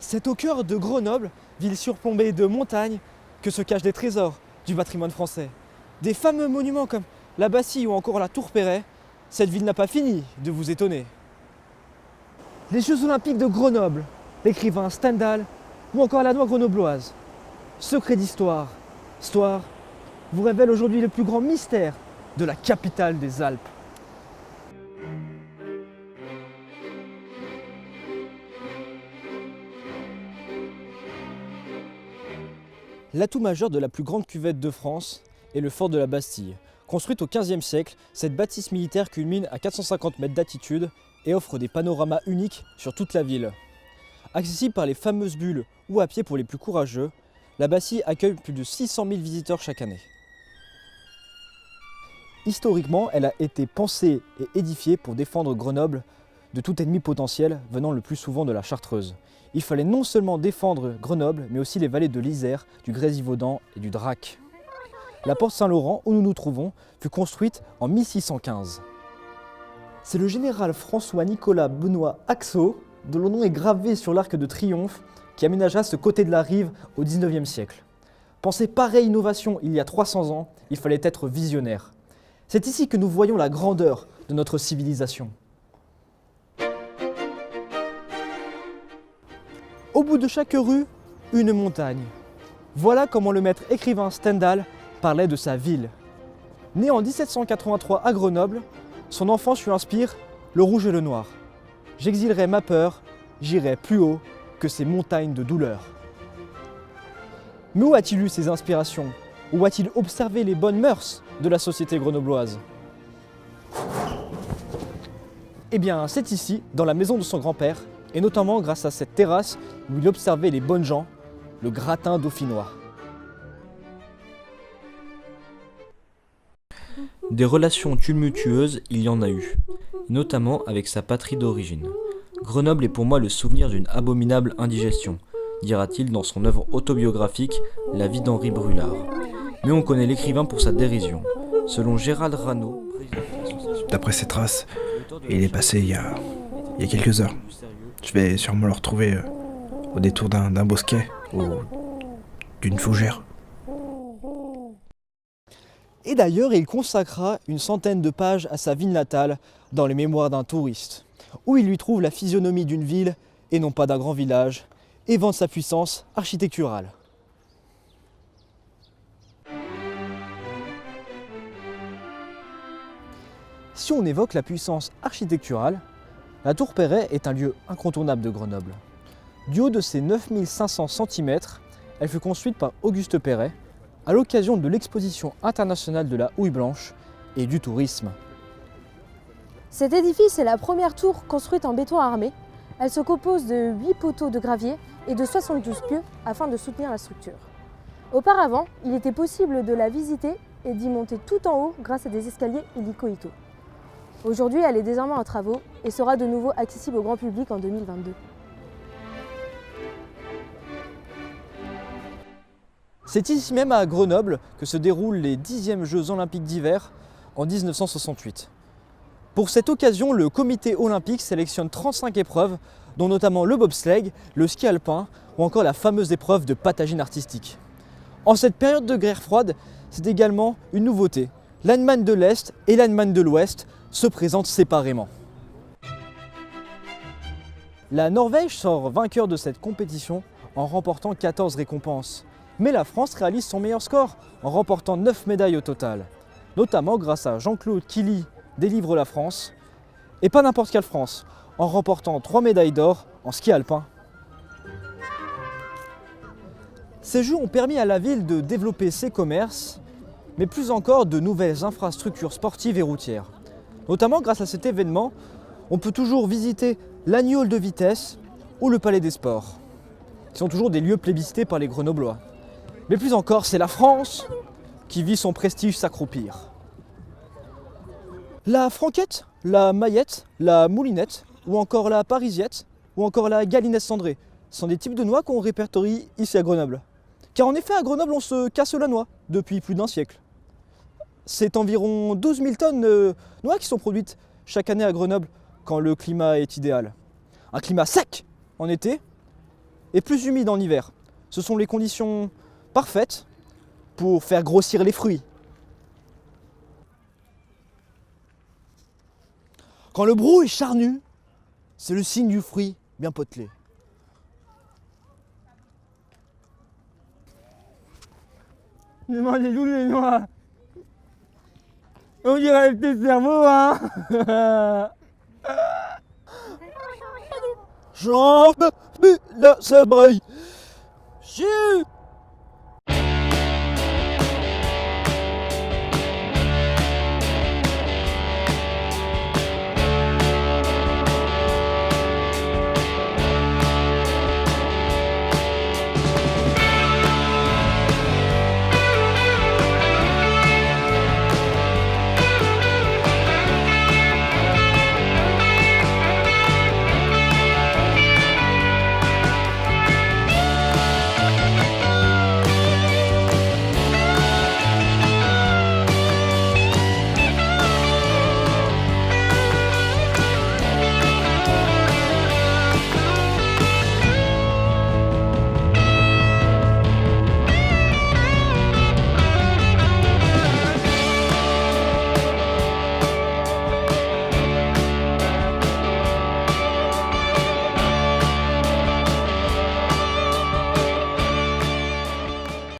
C'est au cœur de Grenoble, ville surplombée de montagnes, que se cachent des trésors du patrimoine français. Des fameux monuments comme la Bastille ou encore la Tour Perret, cette ville n'a pas fini de vous étonner. Les Jeux Olympiques de Grenoble, l'écrivain Stendhal ou encore la noix grenobloise. Secret d'histoire, histoire vous révèle aujourd'hui le plus grand mystère de la capitale des Alpes. L'atout majeur de la plus grande cuvette de France est le fort de la Bastille. Construite au XVe siècle, cette bâtisse militaire culmine à 450 mètres d'altitude et offre des panoramas uniques sur toute la ville. Accessible par les fameuses bulles ou à pied pour les plus courageux, la Bastille accueille plus de 600 000 visiteurs chaque année. Historiquement, elle a été pensée et édifiée pour défendre Grenoble de tout ennemi potentiel venant le plus souvent de la Chartreuse. Il fallait non seulement défendre Grenoble, mais aussi les vallées de l'Isère, du Grésivaudan et du Drac. La porte Saint-Laurent, où nous nous trouvons, fut construite en 1615. C'est le général François-Nicolas Benoît Haxo, dont le nom est gravé sur l'arc de triomphe, qui aménagea ce côté de la rive au XIXe siècle. Penser pareille innovation il y a 300 ans, il fallait être visionnaire. C'est ici que nous voyons la grandeur de notre civilisation. Au bout de chaque rue, une montagne. Voilà comment le maître écrivain Stendhal parlait de sa ville. Né en 1783 à Grenoble, son enfance lui inspire le rouge et le noir. J'exilerai ma peur, j'irai plus haut que ces montagnes de douleur. Mais où a-t-il eu ses inspirations? Où a-t-il observé les bonnes mœurs de la société grenobloise? Eh bien, c'est ici, dans la maison de son grand-père, et notamment grâce à cette terrasse où il observait les bonnes gens, le gratin dauphinois. Des relations tumultueuses, il y en a eu, notamment avec sa patrie d'origine. Grenoble est pour moi le souvenir d'une abominable indigestion, dira-t-il dans son œuvre autobiographique La vie d'Henri Brulard. Mais on connaît l'écrivain pour sa dérision. Selon Gérald Rano, D'après ses traces, il est passé il y a quelques heures. Je vais sûrement le retrouver au détour d'un bosquet ou d'une fougère. Et d'ailleurs, il consacra une centaine de pages à sa ville natale dans les mémoires d'un touriste, où il lui trouve la physionomie d'une ville et non pas d'un grand village, et vante sa puissance architecturale. Si on évoque la puissance architecturale, la Tour Perret est un lieu incontournable de Grenoble. Du haut de ses 9500 cm, elle fut construite par Auguste Perret à l'occasion de l'exposition internationale de la houille blanche et du tourisme. Cet édifice est la première tour construite en béton armé. Elle se compose de 8 poteaux de gravier et de 72 pieux afin de soutenir la structure. Auparavant, il était possible de la visiter et d'y monter tout en haut grâce à des escaliers hélico-ictaux. Aujourd'hui, elle est désormais en travaux et sera de nouveau accessible au grand public en 2022. C'est ici même à Grenoble que se déroulent les 10e Jeux olympiques d'hiver en 1968. Pour cette occasion, le comité olympique sélectionne 35 épreuves, dont notamment le bobsleigh, le ski alpin ou encore la fameuse épreuve de patagine artistique. En cette période de guerre froide, c'est également une nouveauté. L'Allemagne de l'Est et l'Allemagne de l'Ouest se présentent séparément. La Norvège sort vainqueur de cette compétition en remportant 14 récompenses. Mais la France réalise son meilleur score en remportant 9 médailles au total, notamment grâce à Jean-Claude Killy délivre la France, et pas n'importe quelle France, en remportant 3 médailles d'or en ski alpin. Ces Jeux ont permis à la ville de développer ses commerces, mais plus encore de nouvelles infrastructures sportives et routières. Notamment grâce à cet événement, on peut toujours visiter l'Agneau de vitesse ou le Palais des Sports, qui sont toujours des lieux plébiscités par les Grenoblois. Mais plus encore, c'est la France qui vit son prestige s'accroupir. La Franquette, la Maillette, la Moulinette, ou encore la Parisiette, ou encore la Galinette cendrée, sont des types de noix qu'on répertorie ici à Grenoble. Car en effet, à Grenoble, on se casse la noix depuis plus d'un siècle. C'est environ 12 000 tonnes de noix qui sont produites chaque année à Grenoble quand le climat est idéal. Un climat sec en été et plus humide en hiver. Ce sont les conditions parfaites pour faire grossir les fruits. Quand le brou est charnu, c'est le signe du fruit bien potelé. J'ai mangé tous les noix. On dirait le petit cerveau, hein. J'en peux plus de ce bruit. Chut!